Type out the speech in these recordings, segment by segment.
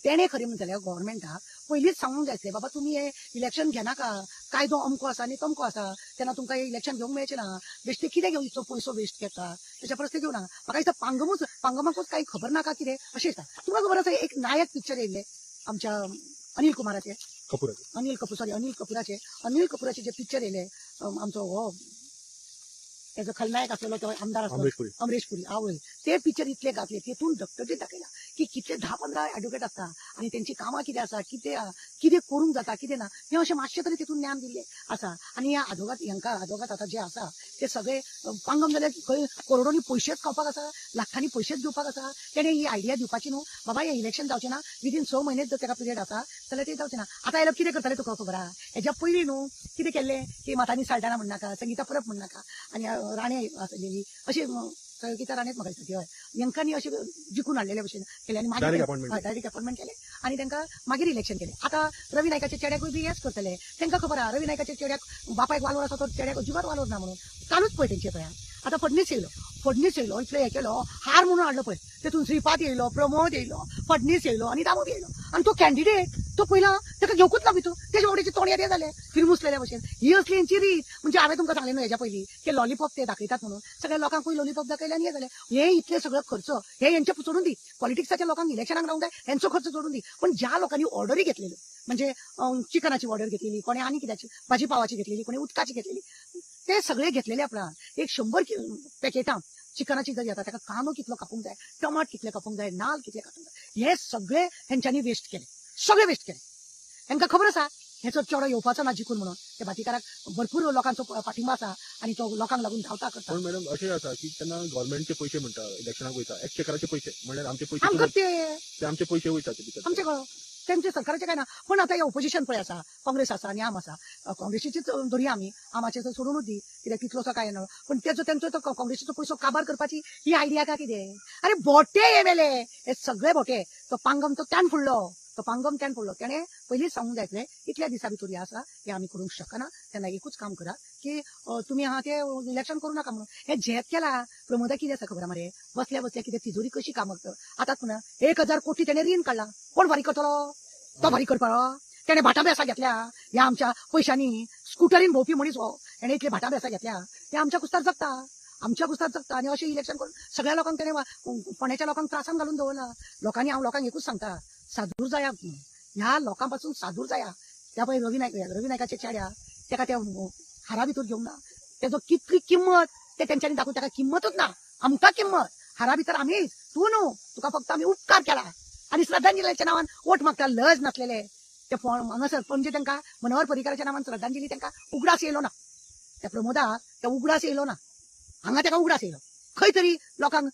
तेणे खरें म्हणून जाल्यार गव्हर्मेंटाक पयलींच सांगूंक जाय आसलें बाबा तुमी हे इलेक्शन घेनाका, कायदो अमको आसा आनी तमको आसा, तेन्ना तुमकां हे इलेक्शन घेवंक मेळचें ना, बेश्टे कितें घेवन इतलो पयसो वेस्ट करता, तेच्या परस ते घेवं नाका. म्हाका दिसता पांगमाकूच काही खबर नाका कितें अशें दिसता. तुमकां खबर आसा एक नायक पिक्चर येयल्लें आमच्या अनिल कपुराचे जे पिक्चर येयले, आमचो हो त्याचा खलनायक असलेलो तो आमदार असतो अमरीश पुरी आवय, ते पिक्चर इतले गाजले, तेतून डॉक्टरचे दाखयला की कितले 10-15 ऍडव्होकेट असता आणि त्यांची कामां कितें आसा, कितें करूंक जाता कितें ना, हे अशें मातशें तरी तेतून ज्ञान दिल्लें आसा. आणि ह्या आदवोगात आता जे आसा ते सगळे पांगम जाल्यार खंय करोडोनी पयशेच खावपाक आसा, लाखांनी पयशेच दिवपाक आसा. तेणे ही आयडिया दिवपाची न्हू बाबा हे इलेक्शन जावचें ना, विदीन 6 म्हयनेच जर तेका पिरियड आसा जाल्यार ते जावचें ना. आता आयलो कितें करताले तुका खबर आहा, हेच्या पयलीं न्हू कितें केल्लें की मातांनी साल्टाना म्हणनाका, संगीता परब म्हणनाका आणि राणे आसलेली अशी संगीता राणेच म्हाका दिसता ती हय, हेंकांनी अशें जिखून हाडलेले भशेन केले आणि मागीर डायरेक्ट अपॉइंटमेंट केले आणि तांकां मागीर इलेक्शन केले. आता रवी नायकाच्या चेड्याकूय बी हेच करतले. तांकां खबर आहा रवी नायकाच्या चेड्याक बापायक वालोर आसा तो चेड्याक अजिबात वालोर ना म्हणून कालूच पळय तेंचे पळय. आता फडणीस येयलो इतले हे केलो, हार म्हणून हाडलो पळय, तेतून श्रीपाद येयलो, प्रमोद येयलो, फडणीस येयलो आणि दामोद येयलो आणि तो कॅन्डिडेट तो पयला ताका घेवकूच ना भितूर, तेजे बाबडीचे तोंड येदे जाले फिरमुसलेल्या भशेन. ही असली यांची रीत. म्हणजे हांवें तुमकां सांगलें न्हू हेच्या पयलीं की लॉलीपॉप ते दाखयतात म्हणून, सगळ्या लोकांकूय लॉलीपॉप दाखयले आणि हे जाले. हे इतले सगळं खर्च हे यांचे सोडून दी, पॉलिटिक्साच्या लोकांक इलेक्शनाक रावंक जाय यांचो खर्च सोडून दी, पण ज्या लोकांनी ऑर्डरी घेतलेल्यो म्हणजे चिकनाची ऑर्डर घेतलेली, कोणी आनी कित्याची भाजी पावाची घेतलेली, कोणी उदकाची घेतलेली, ते सगळे घेतलेले आपल्यान एक 100 पॅकेटां चिकनाची जर येता ताका कांदो कितलो कापूंक जाय, टमाट कितले कापूंक जाय, नाल कितले कापूंक जाय, हे सगळे हेंच्यांनी वेस्ट केले, सगळे वेस्ट केले. हेंकां खबर आसा हेचो चेडो येवपाचो ना जिखून म्हणून. त्या भातीकाराक भरपूर लोकांचो पाठिंबा आसा आणि तो लोकांक लागून धांवता करता. पण मॅडम अशें आसा की तेन्ना गव्हर्नमेंटचे पयशे म्हणटा इलेक्शनाक वयता, एक्सचेकराचे पयशे म्हणल्यार आमचे पयशे आमकां ते आमचे पयशे वयता आमचे त्यांचे सरकाराचे काय ना. पण आता हे ऑपोजिशन पळय आसा, काँग्रेस आसा आणि आम आसा. काँग्रेसीचीच धरया आमी, आमाचे तर सोडूनच दी कित्याक तितलोसो काय ना, पण तेंचो तो काँग्रेसीचो पयसो काबार करपाची ही आयडिया काय कितें. अरे भोटे हे मेले, हे सगळे भोटे. तो पांगम तो त्यान फुडलो, तेणे पयलींच सांगूंक जाय आसलें इतल्या दिसा भितर हे आसा हे आमी करूंक शकना, तेन्ना एकूच काम करा की तुमी आहा ते इलेक्शन करूं नाका म्हणून. हे झेत केला प्रमोदा कितें आसा खबर मरे, बसल्या कितें तिजोरी कशी काम करता. आतां पुन्हा 1000 कोटी तेणे रीण काडला, कोण फारीक करतलो, तो फारीक करपारो. तेणे भाटा बेसा घेतल्या ह्या आमच्या पयशांनी, स्कुटरीन भोंवपी मनीस हो हेणे इतले भाटा बेसा घेतल्या, ते आमच्या कुस्तार जगता आणि अशें इलेक्शन करून सगळ्या लोकांक तेणे फोंड्याच्या लोकांक त्रासान घालून दवरला. हांव लोकांक एकूच सांगता, सादूर जाया, ह्या लोकांपासून सादूर जाया. त्या पळय रवी नायकाच्या चेड्या तेका त्या हारा भितर घेवंक ना, तेजो कितली किंमत ते तेंच्यांनी दाखोवन ताका किंमतूच ना. आमकां किंमत हारा भितर आमीच, तूं न्हू, तुका फक्त आमी उपकार केला आणि श्रद्धांजलीच्या नांवान वोट मागता. लज नासलेले ते हांगासर पणजे तांकां मनोहर पर्रीकाराच्या नांवान श्रद्धांजली तांकां उगडास येयलो ना, त्या प्रमोदाक त्या उगडास येयलो ना, हांगा ताका उगडास येयलो. खंय तरी लोकांक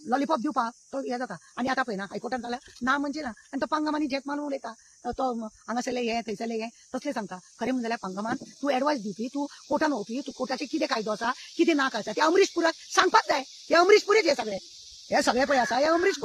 लॉलीपॉप दिवपाक तो हे जाता. आणि आता पळय ना हायकोर्टान जाल्यार ना म्हणजे ना, आणि तो पांगमांनी झेत मारून उलयता, तो हांगासरले हे थंयसरले हे तसले सांगता. खरें म्हणजे जाल्यार पांगमान तूं एडवायस दिवपी, तूं कोर्टान वचपी, तूं कोर्टाचे कितें कायदो आसा कितें ना आसा ते अमरीश पुराक सांगपाक जाय. हे अमरीश पुरीच हे सगळे पळय आसा, हे अमरीश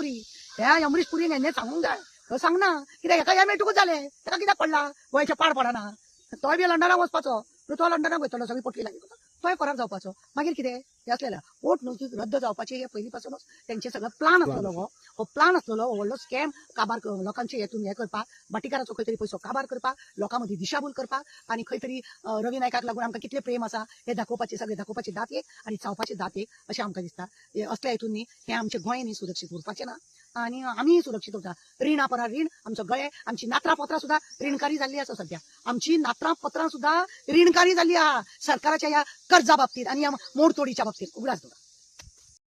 पुरीन हें सांगूंक जाय. तो सांगना कित्याक हेका ह्या मेळटूकच जालें, ताका कित्याक पडला गोंयचे पाड पडना. तोय बी लंडनाक वचपाचो, तो लंडनाक वयतलो सगळी पोटली लागली, तोय फरार जावपाचो. मागीर कितें हे असलेला वोट न्हू रद्द जावपाचे हे पयलीं पासूनच तेंचे सगळं प्लान आसलेलो. हो प्लान आसलेलो व्हडलो स्कॅम काबार लोकांचे हेतून हे करपाक, भाटीकाराचो खंय तरी पयसो काबार करपाक, लोकां मदीं दिशाभूल करपाक आणि खंय तरी रवी नायकाक लागून आमकां कितले प्रेम आसा हे दाखोवपाचे दात एक आणि चावपाचे दात एक अशें आमकां दिसता. असल्या हेतून न्ही हे आमचे गोंय न्ही सुरक्षीत उरपाचें ना आणि आमी सुरक्षीत उरता. रीणा परा रीण, आमचो गळे, आमची नात्रां पत्रां सुद्दां रीणकारी जाल्ली आसा सध्या. आमची नात्रां पत्रां सुद्दां रीणकारी जाल्ली आहा सरकाराच्या ह्या कर्जा बाबतीत आणि ह्या मोडतोडीच्या बाबतीत. उगडास